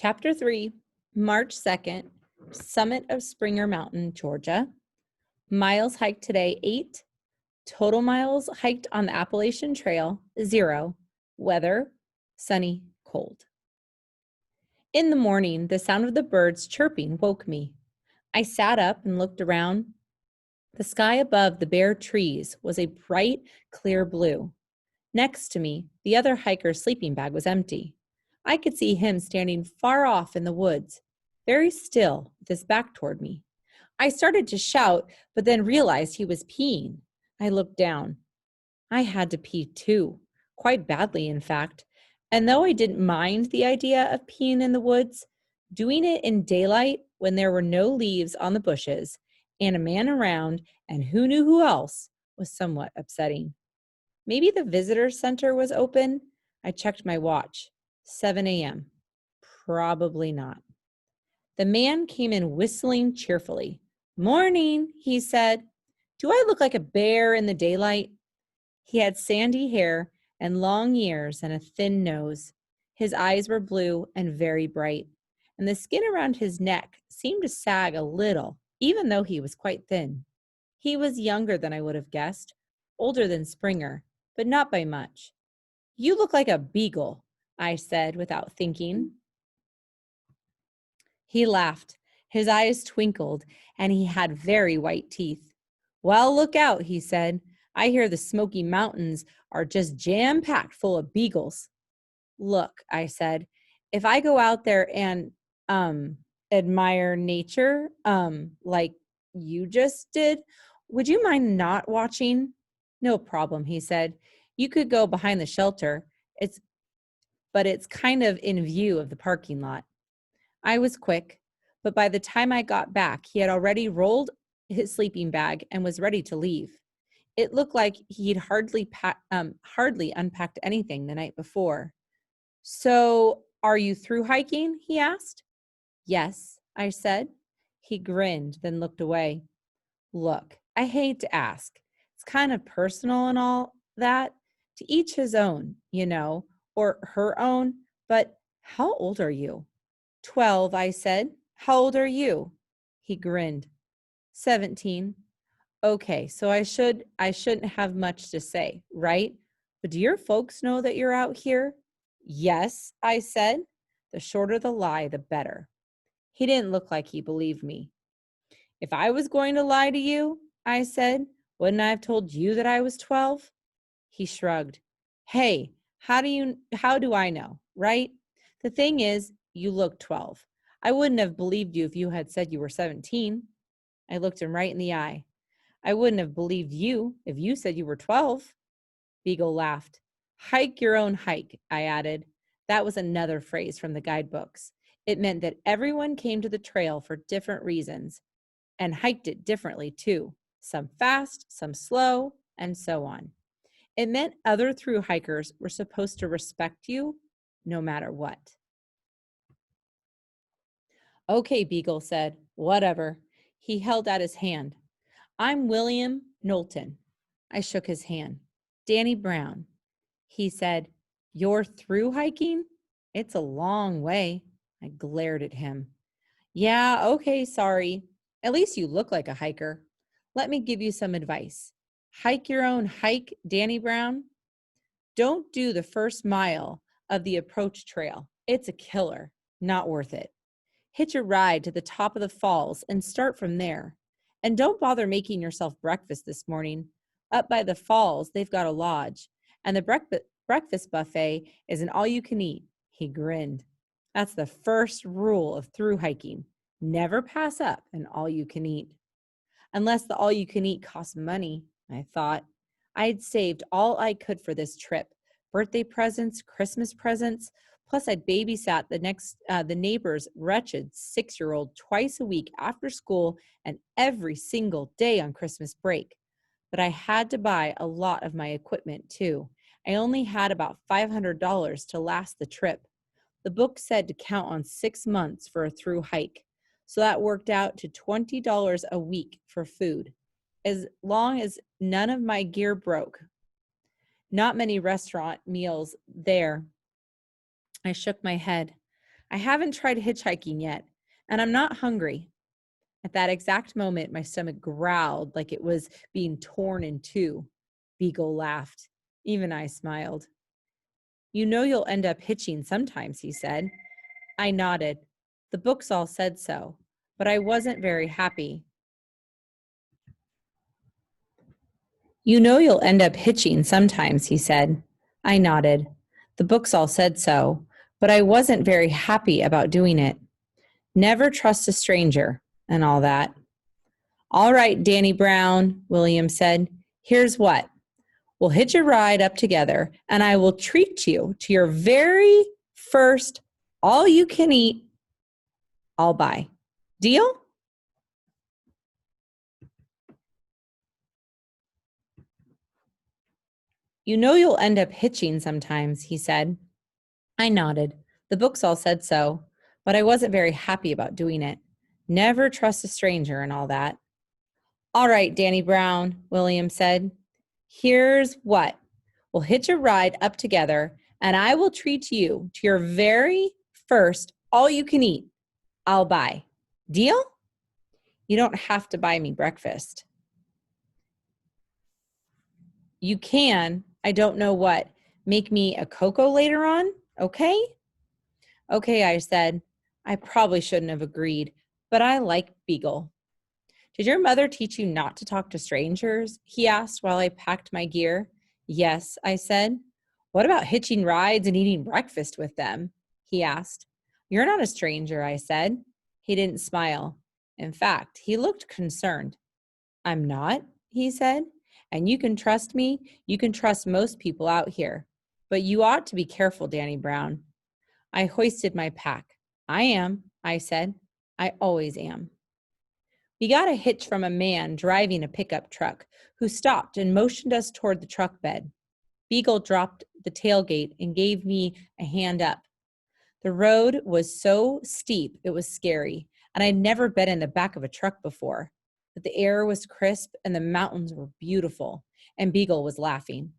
Chapter 3, March 2nd, Summit of Springer Mountain, Georgia. Miles hiked today, 8. Total miles hiked on the Appalachian Trail, 0. Weather, sunny, cold. In the morning, the sound of the birds chirping woke me. I sat up and looked around. The sky above the bare trees was a bright, clear blue. Next to me, the other hiker's sleeping bag was empty. I could see him standing far off in the woods, very still, with his back toward me. I started to shout, but then realized he was peeing. I looked down. I had to pee too, quite badly, in fact. And though I didn't mind the idea of peeing in the woods, doing it in daylight when there were no leaves on the bushes and a man around and who knew who else was somewhat upsetting. Maybe the visitor center was open. I checked my watch. 7 a.m. Probably not. The man came in whistling cheerfully. "Morning," he said. "Do I look like a bear in the daylight?" He had sandy hair and long ears and a thin nose. His eyes were blue and very bright, and the skin around his neck seemed to sag a little, even though he was quite thin. He was younger than I would have guessed, older than Springer, but not by much. "You look like a beagle," I said without thinking. He laughed. His eyes twinkled, and he had very white teeth. "Well, look out," he said. "I hear the Smoky Mountains are just jam-packed full of beagles." "Look," I said, "if I go out there and admire nature, like you just did, would you mind not watching?" "No problem," he said. "You could go behind the shelter. But it's kind of in view of the parking lot." I was quick, but by the time I got back, he had already rolled his sleeping bag and was ready to leave. It looked like he'd hardly unpacked anything the night before. "So, are you through hiking?" he asked. "Yes," I said. He grinned, then looked away. "Look, I hate to ask. It's kind of personal and all that. To each his own, or her own, but how old are you?" 12, I said. "How old are you?" He grinned. 17. "Okay, so I shouldn't have much to say, right? But do your folks know that you're out here?" "Yes," I said. The shorter the lie, the better. He didn't look like he believed me. "If I was going to lie to you," I said, "wouldn't I have told you that I was 12? He shrugged. "Hey, how do I know, right? The thing is, you look 12. I wouldn't have believed you if you had said you were 17. I looked him right in the eye. "I wouldn't have believed you if you said you were 12. Beagle laughed. "Hike your own hike," I added. That was another phrase from the guidebooks. It meant that everyone came to the trail for different reasons and hiked it differently too. Some fast, some slow, and so on. It meant other through hikers were supposed to respect you no matter what. "Okay," Beagle said. "Whatever." He held out his hand. "I'm William Knowlton." I shook his hand. "Danny Brown." He said, "You're through hiking? It's a long way." I glared at him. "Yeah, okay, sorry. At least you look like a hiker. Let me give you some advice. Hike your own hike, Danny Brown. Don't do the first mile of the approach trail. It's a killer. Not worth it. Hitch a ride to the top of the falls and start from there. And don't bother making yourself breakfast this morning. Up by the falls, they've got a lodge, and the breakfast buffet is an all-you-can-eat." He grinned. "That's the first rule of through hiking. Never pass up an all-you-can-eat." Unless the all-you-can-eat costs money, I thought. I'd saved all I could for this trip. Birthday presents, Christmas presents, plus I'd babysat the neighbor's wretched 6-year-old twice a week after school and every single day on Christmas break. But I had to buy a lot of my equipment too. I only had about $500 to last the trip. The book said to count on 6 months for a through hike. So that worked out to $20 a week for food, as long as none of my gear broke. Not many restaurant meals there. I shook my head. I haven't tried hitchhiking yet, and I'm not hungry. At that exact moment, my stomach growled like it was being torn in two. Beagle laughed. Even I smiled. You know you'll end up hitching sometimes, he said. I nodded. The books all said so, but I wasn't very happy. You know you'll end up hitching sometimes, he said. I nodded. The books all said so, but I wasn't very happy about doing it. Never trust a stranger and all that. All right, Danny Brown, William said. Here's what. We'll hitch a ride up together, and I will treat you to your very first all-you-can-eat I'll buy. Deal? You know you'll end up hitching sometimes, he said. I nodded. The books all said so, but I wasn't very happy about doing it. Never trust a stranger and all that. All right, Danny Brown, William said. Here's what. We'll hitch a ride up together, and I will treat you to your very first all-you-can-eat I'll buy. Deal? You don't have to buy me breakfast. You can, I don't know what, make me a cocoa later on, okay? Okay, I said. I probably shouldn't have agreed, but I like Beagle. Did your mother teach you not to talk to strangers? He asked while I packed my gear. Yes, I said. What about hitching rides and eating breakfast with them? He asked. You're not a stranger, I said. He didn't smile. In fact, he looked concerned. I'm not, he said. And you can trust me. You can trust most people out here. But you ought to be careful, Danny Brown. I hoisted my pack. I am, I said. I always am. We got a hitch from a man driving a pickup truck who stopped and motioned us toward the truck bed. Beagle dropped the tailgate and gave me a hand up. The road was so steep it was scary, and I'd never been in the back of a truck before. But the air was crisp and the mountains were beautiful, and Beagle was laughing.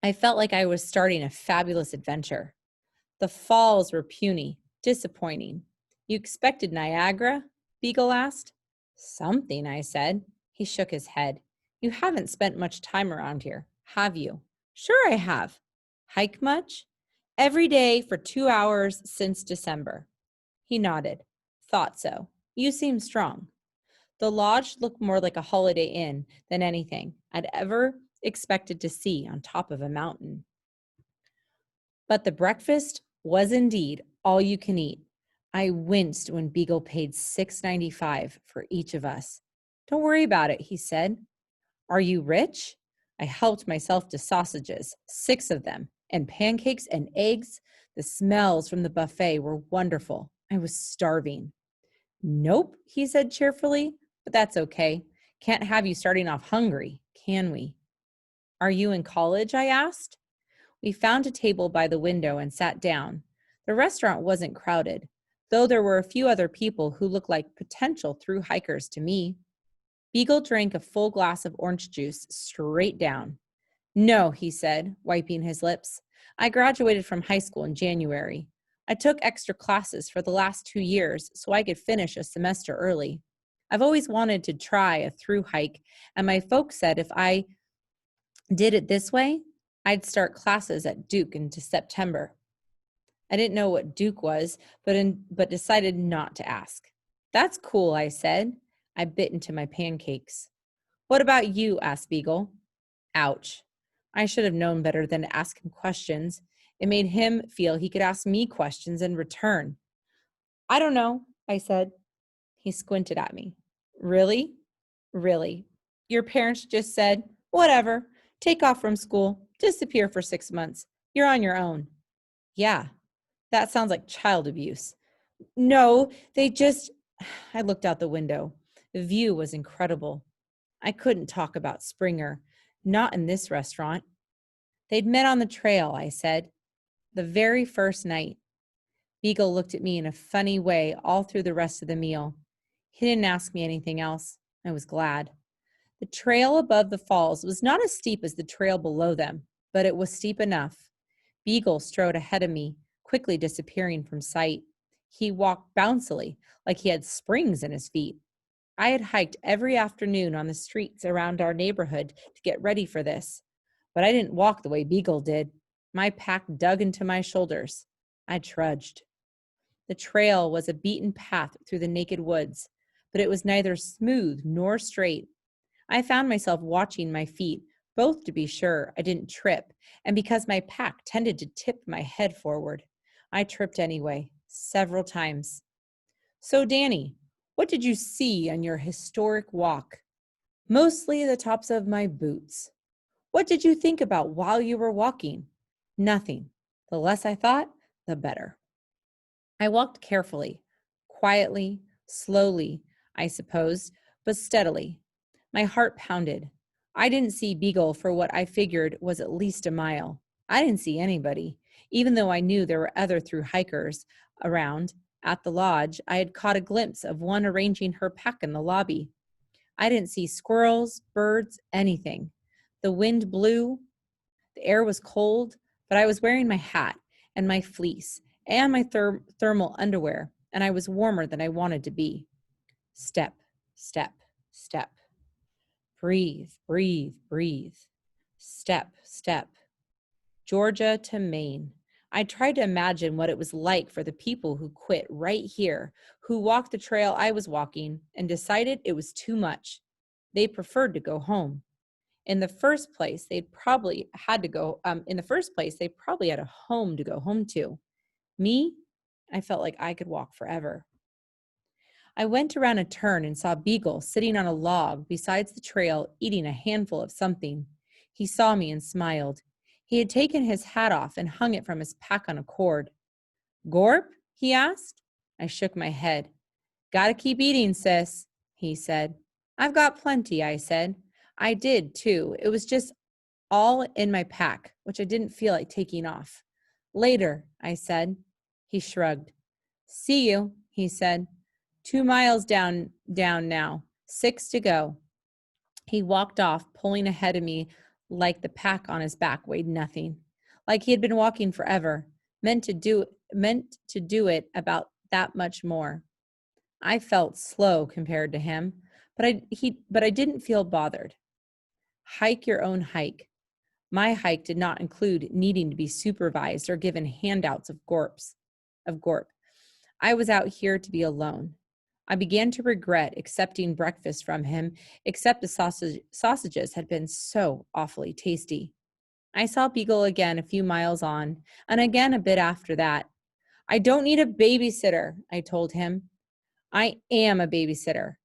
I felt like I was starting a fabulous adventure. The falls were puny, disappointing. You expected Niagara? Beagle asked. Something, I said. He shook his head. You haven't spent much time around here, have you? Sure I have. Hike much? Every day for 2 hours since December. He nodded. Thought so. You seem strong. The lodge looked more like a Holiday Inn than anything I'd ever expected to see on top of a mountain. But the breakfast was indeed all you can eat. I winced when Beagle paid $6.95 for each of us. Don't worry about it, he said. Are you rich? I helped myself to sausages, 6 of them, and pancakes and eggs. The smells from the buffet were wonderful. I was starving. Nope, he said cheerfully, but that's okay. Can't have you starting off hungry, can we? Are you in college? I asked. We found a table by the window and sat down. The restaurant wasn't crowded, though there were a few other people who looked like potential through hikers to me. Beagle drank a full glass of orange juice straight down. No, he said, wiping his lips. I graduated from high school in January. I took extra classes for the last 2 years so I could finish a semester early. I've always wanted to try a through hike, and my folks said if I did it this way, I'd start classes at Duke into September. I didn't know what Duke was, but decided not to ask. That's cool, I said. I bit into my pancakes. What about you? Asked Beagle. Ouch. I should have known better than to ask him questions. It made him feel he could ask me questions in return. I don't know, I said. He squinted at me. Really? Really? Your parents just said, whatever, take off from school, disappear for 6 months. You're on your own. Yeah, that sounds like child abuse. No, they just... I looked out the window. The view was incredible. I couldn't talk about Springer, not in this restaurant. They'd met on the trail, I said, the very first night. Beagle looked at me in a funny way all through the rest of the meal. He didn't ask me anything else. I was glad. The trail above the falls was not as steep as the trail below them, but it was steep enough. Beagle strode ahead of me, quickly disappearing from sight. He walked bouncily, like he had springs in his feet. I had hiked every afternoon on the streets around our neighborhood to get ready for this, but I didn't walk the way Beagle did. My pack dug into my shoulders. I trudged. The trail was a beaten path through the naked woods, but it was neither smooth nor straight. I found myself watching my feet, both to be sure I didn't trip, and because my pack tended to tip my head forward. I tripped anyway, several times. So, Danny, what did you see on your historic walk? Mostly the tops of my boots. What did you think about while you were walking? Nothing. The less I thought, the better. I walked carefully, quietly, slowly, I suppose, but steadily. My heart pounded. I didn't see Beagle for what I figured was at least a mile. I didn't see anybody, even though I knew there were other through hikers around. At the lodge, I had caught a glimpse of one arranging her pack in the lobby. I didn't see squirrels, birds, anything. The wind blew, the air was cold, but I was wearing my hat and my fleece and my thermal underwear, and I was warmer than I wanted to be. Step, step, step. Breathe, breathe, breathe. Step, step. Georgia to Maine. I tried to imagine what it was like for the people who quit right here, who walked the trail I was walking and decided it was too much. They preferred to go home. In the first place, they probably had a home to go home to. Me, I felt like I could walk forever. I went around a turn and saw Beagle sitting on a log beside the trail eating a handful of something. He saw me and smiled. He had taken his hat off and hung it from his pack on a cord. Gorp? He asked. I shook my head. Gotta keep eating, sis, he said. I've got plenty, I said. I did, too. It was just all in my pack, which I didn't feel like taking off. Later, I said. He shrugged. See you, he said. 2 miles down now, 6 to go. He walked off, pulling ahead of me like the pack on his back weighed nothing. Like he had been walking forever, meant to do it about that much more. I felt slow compared to him, but I didn't feel bothered. Hike your own hike. My hike did not include needing to be supervised or given handouts of gorp. I was out here to be alone. I began to regret accepting breakfast from him, except the sausages had been so awfully tasty. I saw Beagle again a few miles on, and again a bit after that. I don't need a babysitter, I told him. I am a babysitter.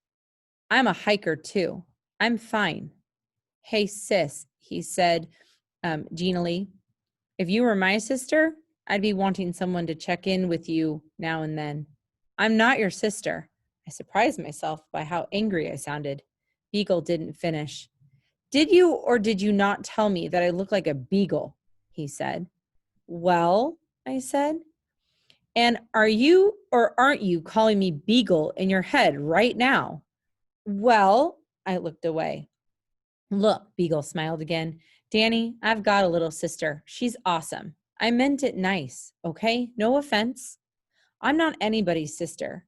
I'm a hiker too. I'm fine. Hey, sis, he said genially. If you were my sister, I'd be wanting someone to check in with you now and then. I'm not your sister. I surprised myself by how angry I sounded. Beagle didn't finish. Did you or did you not tell me that I look like a beagle? He said. Well, I said. And are you or aren't you calling me Beagle in your head right now? Well, I looked away. Look, Beagle smiled again. Danny, I've got a little sister. She's awesome. I meant it nice, okay? No offense. I'm not anybody's sister.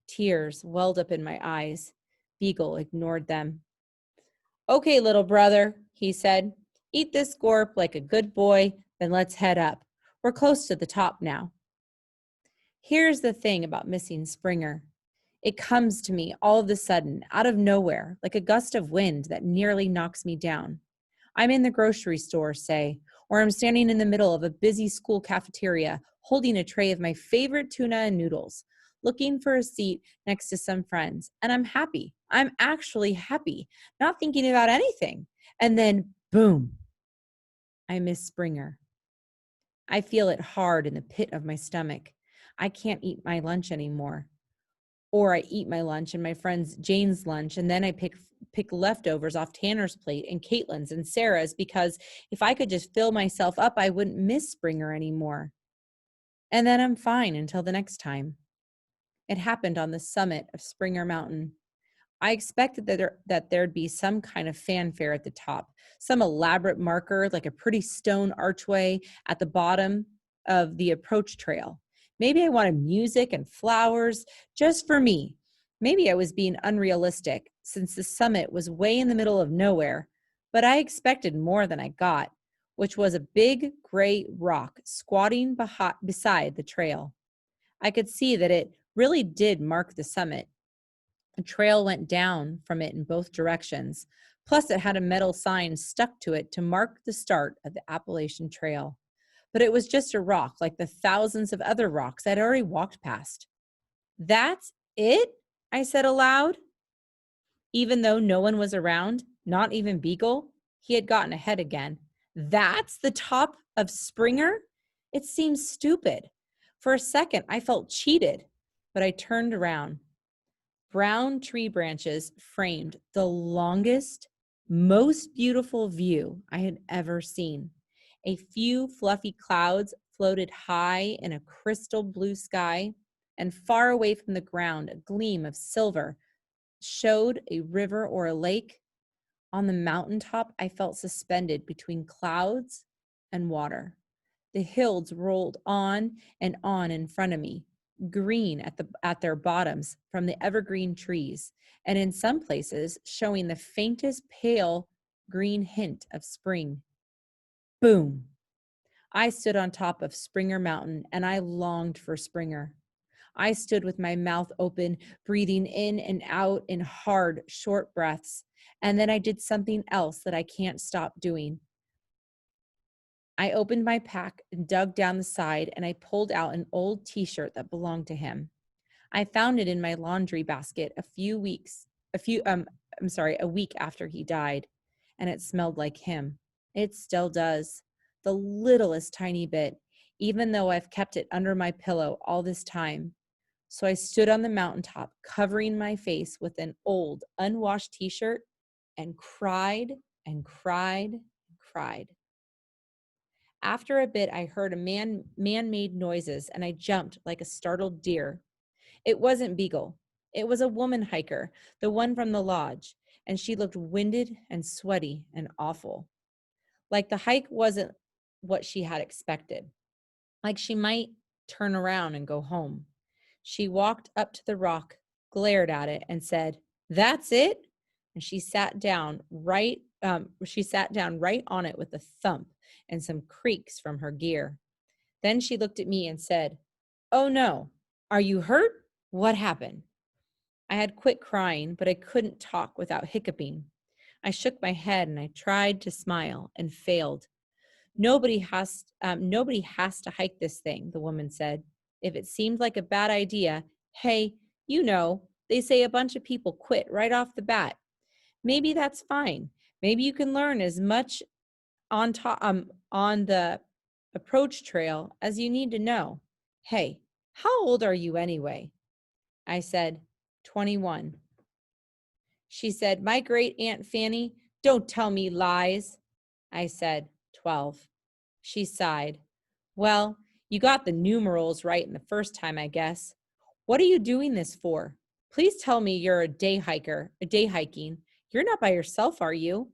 Tears welled up in my eyes. Beagle ignored them. Okay, little brother, he said. Eat this gorp like a good boy, then let's head up. We're close to the top now. Here's the thing about missing Springer. It comes to me all of a sudden, out of nowhere, like a gust of wind that nearly knocks me down. I'm in the grocery store, say, or I'm standing in the middle of a busy school cafeteria, holding a tray of my favorite tuna and noodles, looking for a seat next to some friends, and I'm happy. I'm actually happy, not thinking about anything. And then, boom, I miss Springer. I feel it hard in the pit of my stomach. I can't eat my lunch anymore. Or I eat my lunch and my friend's Jane's lunch, and then I pick leftovers off Tanner's plate and Caitlin's and Sarah's, because if I could just fill myself up, I wouldn't miss Springer anymore. And then I'm fine until the next time. It happened on the summit of Springer Mountain. I expected that there'd be some kind of fanfare at the top, some elaborate marker like a pretty stone archway at the bottom of the approach trail. Maybe I wanted music and flowers just for me. Maybe I was being unrealistic since the summit was way in the middle of nowhere, but I expected more than I got, which was a big gray rock squatting beside the trail. I could see that it really did mark the summit. A trail went down from it in both directions. Plus, it had a metal sign stuck to it to mark the start of the Appalachian Trail. But it was just a rock, like the thousands of other rocks I'd already walked past. That's it? I said aloud. Even though no one was around, not even Beagle, he had gotten ahead again. That's the top of Springer? It seems stupid. For a second, I felt cheated, but I turned around. Brown tree branches framed the longest, most beautiful view I had ever seen. A few fluffy clouds floated high in a crystal blue sky, and far away from the ground, a gleam of silver showed a river or a lake. On the mountaintop, I felt suspended between clouds and water. The hills rolled on and on in front of me, green at their bottoms from the evergreen trees, and in some places showing the faintest pale green hint of spring. Boom! I stood on top of Springer Mountain, and I longed for Springer. I stood with my mouth open, breathing in and out in hard, short breaths, and then I did something else that I can't stop doing. I opened my pack and dug down the side, and I pulled out an old t-shirt that belonged to him. I found it in my laundry basket a week after he died, and it smelled like him. It still does, the littlest tiny bit, even though I've kept it under my pillow all this time. So I stood on the mountaintop, covering my face with an old, unwashed t-shirt, and cried and cried and cried. After a bit, I heard man-made noises, and I jumped like a startled deer. It wasn't Beagle. It was a woman hiker, the one from the lodge, and she looked winded and sweaty and awful. Like the hike wasn't what she had expected. Like she might turn around and go home. She walked up to the rock, glared at it, and said, "That's it?" And she sat down right on it with a thump and some creaks from her gear. Then she looked at me and said, "Oh no, are you hurt? What happened?" I had quit crying, but I couldn't talk without hiccuping. I shook my head and I tried to smile and failed. Nobody has to hike this thing, the woman said. If it seemed like a bad idea, hey, they say a bunch of people quit right off the bat. Maybe that's fine. Maybe you can learn as much on the approach trail as you need to know. Hey, how old are you anyway? I said, 21. She said, my great Aunt Fanny, don't tell me lies. I said, 12. She sighed. Well, you got the numerals right in the first time, I guess. What are you doing this for? Please tell me you're a day hiking. You're not by yourself, are you?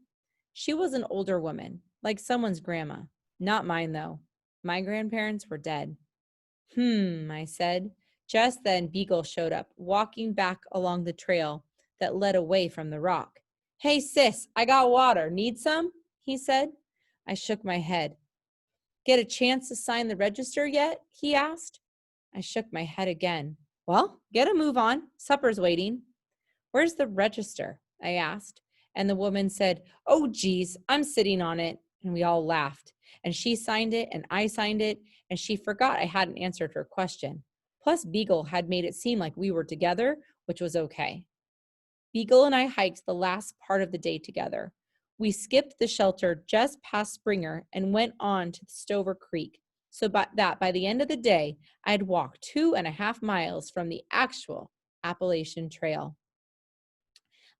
She was an older woman, like someone's grandma. Not mine, though. My grandparents were dead. I said. Just then, Beagle showed up, walking back along the trail that led away from the rock. Hey, sis, I got water. Need some? He said. I shook my head. Get a chance to sign the register yet? He asked. I shook my head again. Well, get a move on. Supper's waiting. Where's the register? I asked. And the woman said, oh, geez, I'm sitting on it. And we all laughed. And she signed it and I signed it. And she forgot I hadn't answered her question. Plus, Beagle had made it seem like we were together, which was okay. Beagle and I hiked the last part of the day together. We skipped the shelter just past Springer and went on to the Stover Creek, so by the end of the day, I'd walked 2.5 miles from the actual Appalachian Trail.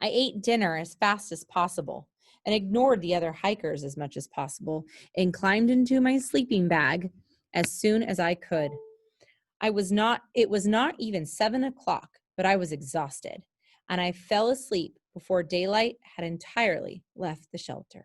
I ate dinner as fast as possible and ignored the other hikers as much as possible and climbed into my sleeping bag as soon as I could. It was not even 7 o'clock, but I was exhausted, and I fell asleep before daylight had entirely left the shelter.